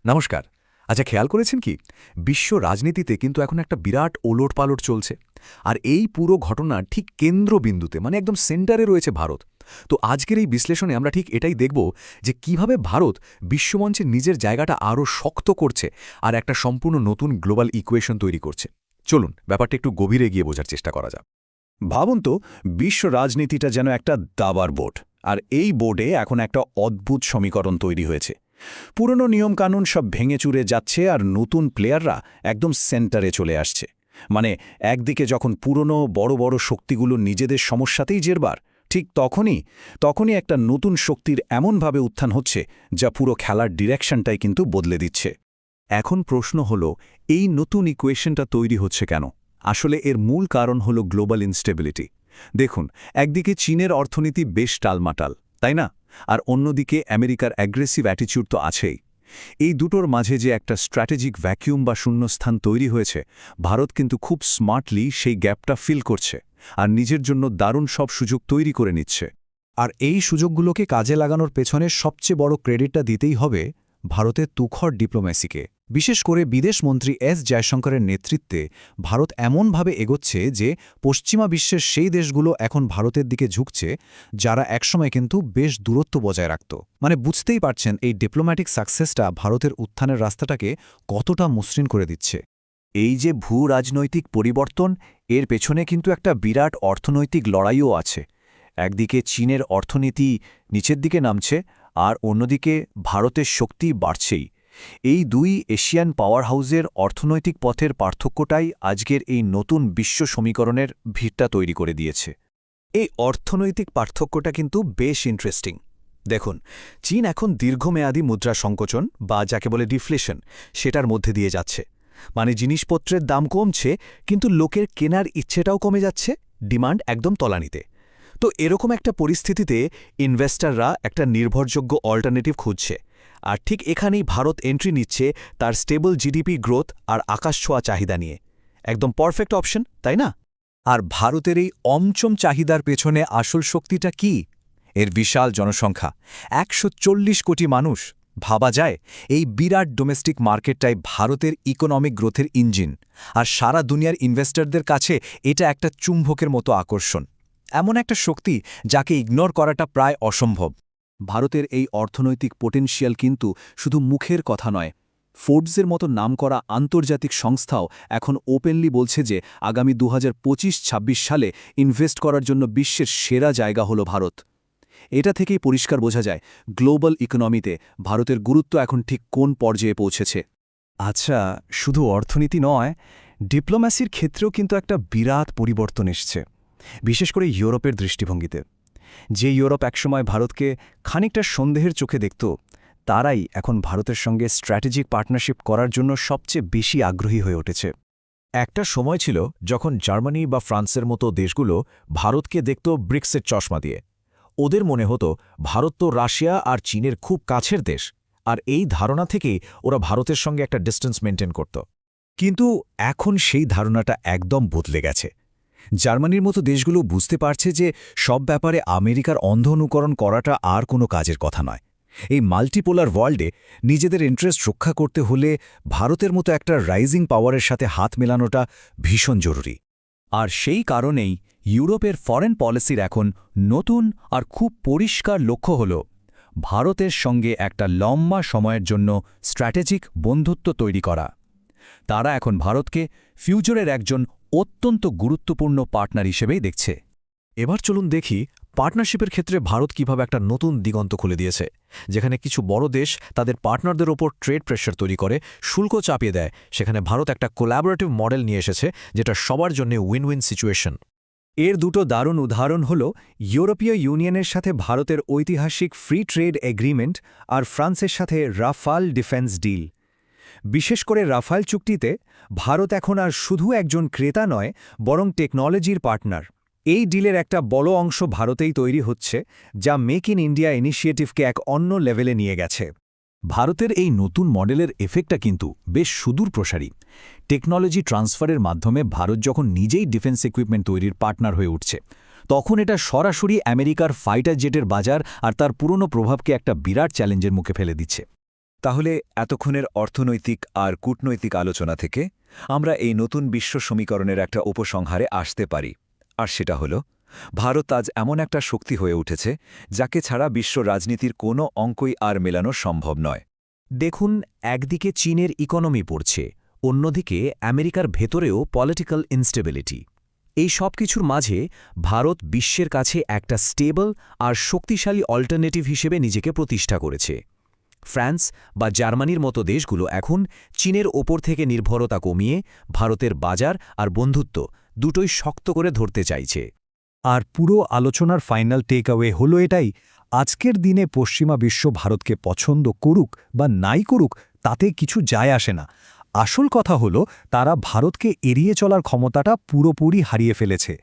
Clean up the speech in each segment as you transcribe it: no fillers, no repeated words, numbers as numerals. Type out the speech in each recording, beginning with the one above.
নমস্কার। আচ্ছা, খেয়াল করেছেন কি বিশ্ব রাজনীতিতে কিন্তু এখন একটা বিরাট ওলটপালট চলছে। আর এই পুরো ঘটনার ঠিক কেন্দ্রবিন্দুতে মানে একদম সেন্টারে রয়েছে ভারত। তো আজকের এই বিশ্লেষণে আমরা ঠিক এটাই দেখব যে কিভাবে ভারত বিশ্বমঞ্চে নিজের জায়গাটা আরও শক্ত করছে আর একটা সম্পূর্ণ নতুন গ্লোবাল ইকুয়েশন তৈরি করছে। চলুন ব্যাপারটা একটু গভীরে গিয়ে বোঝার চেষ্টা করা যাক। ভাবুন তো, বিশ্ব রাজনীতিটা যেন একটা দাবার বোর্ড, আর এই বোর্ডে এখন একটা অদ্ভুত সমীকরণ তৈরি হয়েছে। পুরনো নিয়মকানুন সব ভেঙে চুরে যাচ্ছে আর নতুন প্লেয়াররা একদম সেন্টারে চলে আসছে। মানে একদিকে যখন পুরনো বড় বড় শক্তিগুলো নিজেদের সমস্যাতেই জেরবার, ঠিক তখনই একটা নতুন শক্তির এমনভাবে উত্থান হচ্ছে যা পুরো খেলার ডিরেকশনটাই কিন্তু বদলে দিচ্ছে। এখন প্রশ্ন হল, এই নতুন ইকুয়েশনটা তৈরি হচ্ছে কেন? আসলে এর মূল কারণ হল গ্লোবাল ইনস্টেবিলিটি। দেখুন, একদিকে চীনের অর্থনীতি বেশ টালমাটাল, তাই না? আর অন্যদিকে আমেরিকার অ্যাগ্রেসিভ অ্যাটিচিউড তো আছেই। এই দুটোর মাঝে যে একটা স্ট্র্যাটেজিক ভ্যাকিউম বা শূন্যস্থান তৈরি হয়েছে, ভারত কিন্তু খুব স্মার্টলি সেই গ্যাপটা ফিল করছে আর নিজের জন্য দারুণ সব সুযোগ তৈরি করে নিচ্ছে। আর এই সুযোগগুলোকে কাজে লাগানোর পেছনে সবচেয়ে বড় ক্রেডিটটা দিতেই হবে ভারতের তুখর ডিপ্লোম্যাসিকে। বিশেষ করে বিদেশমন্ত্রী এস জয়শঙ্করের নেতৃত্বে ভারত এমনভাবে এগোচ্ছে যে পশ্চিমা বিশ্বের সেই দেশগুলো এখন ভারতের দিকে ঝুঁকছে, যারা একসময় কিন্তু বেশ দূরত্ব বজায় রাখত। মানে বুঝতেই পারছেন এই ডিপ্লোম্যাটিক সাকসেসটা ভারতের উত্থানের রাস্তাটাকে কতটা মসৃণ করে দিচ্ছে। এই যে ভূ রাজনৈতিক পরিবর্তন, এর পেছনে কিন্তু একটা বিরাট অর্থনৈতিক লড়াইও আছে। একদিকে চীনের অর্থনীতি নিচের দিকে নামছে, আর অন্যদিকে ভারতের শক্তি বাড়ছেই। এই দুই এশিয়ান পাওয়ার হাউসের অর্থনৈতিক পথের পার্থক্যটাই আজকের এই নতুন বিশ্ব সমীকরণের ভিড়টা তৈরি করে দিয়েছে। এই অর্থনৈতিক পার্থক্যটা কিন্তু বেশ ইন্টারেস্টিং। দেখুন, চীন এখন দীর্ঘমেয়াদী মুদ্রা সংকোচন বা যাকে বলে ডিফ্লেশন, সেটার মধ্যে দিয়ে যাচ্ছে। মানে জিনিসপত্রের দাম কমছে, কিন্তু লোকের কেনার ইচ্ছেটাও কমে যাচ্ছে, ডিমান্ড একদম তলানিতে। তো এরকম একটা পরিস্থিতিতে ইনভেস্টররা একটা নির্ভরযোগ্য অল্টারনেটিভ খুঁজছে। আর ঠিক এখানেই ভারত এন্ট্রি নিচ্ছে তার স্টেবল জিডিপি গ্রোথ আর আকাশছোঁয়া চাহিদা নিয়ে। একদম পারফেক্ট অপশন, তাই না? আর ভারতের এই অমচম চাহিদার পেছনে আসল শক্তিটা কি? এর বিশাল জনসংখ্যা, ১৪০ কোটি মানুষ। ভাবা যায় এই বিরাট ডোমেস্টিক মার্কেটটাই ভারতের ইকোনমিক গ্রোথের ইঞ্জিন, আর সারা দুনিয়ার ইনভেস্টরদের কাছে এটা একটা চুম্বকের মতো আকর্ষণ। এমন একটা শক্তি যাকে ইগনোর করাটা প্রায় অসম্ভব। ভারতের এই অর্থনৈতিক পোটেনশিয়াল কিন্তু শুধু মুখের কথা নয়। ফোর্বসের মতো নামকরা আন্তর্জাতিক সংস্থাও এখন ওপেনলি বলছে যে আগামী ২০২৫-২৬ সালে ইনভেস্ট করার জন্য বিশ্বের সেরা জায়গা হল ভারত। এটা থেকেই পরিষ্কার বোঝা যায় গ্লোবাল ইকোনমিতে ভারতের গুরুত্ব এখন ঠিক কোন পর্যায়ে পৌঁছেছে। আচ্ছা, শুধু অর্থনীতি নয়, ডিপ্লোম্যাসির ক্ষেত্রেও কিন্তু একটা বিরাট পরিবর্তন এসছে, বিশেষ করে ইউরোপের দৃষ্টিভঙ্গিতে। যে ইউরোপ একসময় ভারতকে খানিকটা সন্দেহের চোখে দেখত, তারাই এখন ভারতের সঙ্গে স্ট্র্যাটেজিক পার্টনারশিপ করার জন্য সবচেয়ে বেশি আগ্রহী হয়ে উঠেছে। একটা সময় ছিল যখন জার্মানি বা ফ্রান্সের মতো দেশগুলো ভারতকে দেখত ব্রিক্সের চশমা দিয়ে। ওদের মনে হতো ভারত তো রাশিয়া আর চীনের খুব কাছের দেশ, আর এই ধারণা থেকেই ওরা ভারতের সঙ্গে একটা ডিস্টেন্স মেনটেন করত। কিন্তু এখন সেই ধারণাটা একদম বদলে গেছে। জার্মানির মতো দেশগুলো বুঝতে পারছে যে সব ব্যাপারে আমেরিকার অন্ধ অনুকরণ করাটা আর কোনো কাজের কথা নয়। এই মাল্টিপোলার ওয়ার্ল্ডে নিজেদের ইন্টারেস্ট রক্ষা করতে হলে ভারতের মতো একটা রাইজিং পাওয়ারের সাথে হাত মেলানোটা ভীষণ জরুরি। আর সেই কারণেই ইউরোপের ফরেন পলিসির এখন নতুন আর খুব পরিষ্কার লক্ষ্য হল ভারতের সঙ্গে একটা লম্বা সময়ের জন্য স্ট্র্যাটেজিক বন্ধুত্ব তৈরি করা। তারা এখন ভারতকে ফিউচারের একজন অত্যন্ত গুরুত্বপূর্ণ পার্টনার হিসেবেই দেখছে। এবার চলুন দেখি পার্টনারশিপের ক্ষেত্রে ভারত কিভাবে একটা নতুন দিগন্ত খুলে দিয়েছে, যেখানে কিছু বড় দেশ তাদের পার্টনারদের ওপর ট্রেড প্রেশার তৈরি করে, শুল্ক চাপিয়ে দেয়। সেখানে ভারত একটা কোল্যাবোরেটিভ মডেল নিয়ে এসেছে, যেটা সবার জন্য উইন উইন সিচুয়েশন। এর দুটো দারুণ উদাহরণ হল ইউরোপীয় ইউনিয়নের সাথে ভারতের ঐতিহাসিক ফ্রি ট্রেড এগ্রিমেন্ট আর ফ্রান্সের সাথে রাফাল ডিফেন্স ডিল। বিশেষ করে রাফাল চুক্তিতে ভারত এখন আর শুধু একজন ক্রেতা নয়, বরং টেকনোলজির পার্টনার। এই ডিলের একটা বড় অংশ ভারতেই তৈরি হচ্ছে, যা মেক ইন ইন্ডিয়া ইনিশিয়েটিভকে এক অন্য লেভেলে নিয়ে গেছে। ভারতের এই নতুন মডেলের এফেক্টটা কিন্তু বেশ সুদূরপ্রসারী। টেকনোলজি ট্রান্সফারের মাধ্যমে ভারত যখন নিজেই ডিফেন্স ইকুইপমেন্ট তৈরির পার্টনার হয়ে উঠছে, তখন এটা সরাসরি আমেরিকার ফাইটার জেটের বাজার আর তার পুরনো প্রভাবকে একটা বিরাট চ্যালেঞ্জের মুখে ফেলে দিচ্ছে। তাহলে এতক্ষণের অর্থনৈতিক আর কূটনৈতিক আলোচনা থেকে আমরা এই নতুন বিশ্ব সমীকরণের একটা উপসংহারে আসতে পারি, আর সেটা হল ভারত আজ এমন একটা শক্তি হয়ে উঠেছে যাকে ছাড়া বিশ্ব রাজনীতির কোনো অঙ্কই আর মেলানো সম্ভব নয়। দেখুন, একদিকে চীনের ইকোনমি পড়ছে, অন্যদিকে আমেরিকার ভেতরেও পলিটিক্যাল ইনস্টেবিলিটি। এই সব কিছুর মাঝে ভারত বিশ্বের কাছে একটা স্টেবল আর শক্তিশালী অল্টারনেটিভ হিসেবে নিজেকে প্রতিষ্ঠা করেছে। ফ্রান্স বা জার্মানির মতো দেশগুলো এখন চীনের ওপর থেকে নির্ভরতা কমিয়ে ভারতের বাজার আর বন্ধুত্ব দুটোই শক্ত করে ধরতে চাইছে। আর পুরো আলোচনার ফাইনাল টেক অ্যাওয়ে হল এটাই, আজকের দিনে পশ্চিমা বিশ্ব ভারতকে পছন্দ করুক বা নাই করুক তাতে কিছু যায় আসে না। আসল কথা হল তারা ভারতকে এড়িয়ে চলার ক্ষমতাটা পুরোপুরি হারিয়ে ফেলেছে।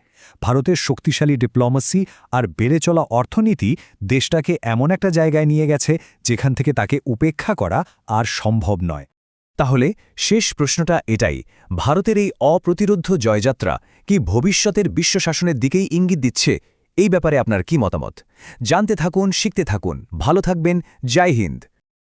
ভারতের শক্তিশালী ডিপ্লোমেসি আর বেড়ে চলা অর্থনীতি দেশটাকে এমন একটা জায়গায় নিয়ে গেছে যেখান থেকে তাকে উপেক্ষা করা আর সম্ভব নয়। তাহলে শেষ প্রশ্নটা এটাই, ভারতের এই অপ্রতিরোধ্য জয়যাত্রা কি ভবিষ্যতের বিশ্বশাসনের দিকেই ইঙ্গিত দিচ্ছে? এই ব্যাপারে আপনার কি মতামত? জানতে থাকুন, শিখতে থাকুন, ভালো থাকবেন। জয় হিন্দ।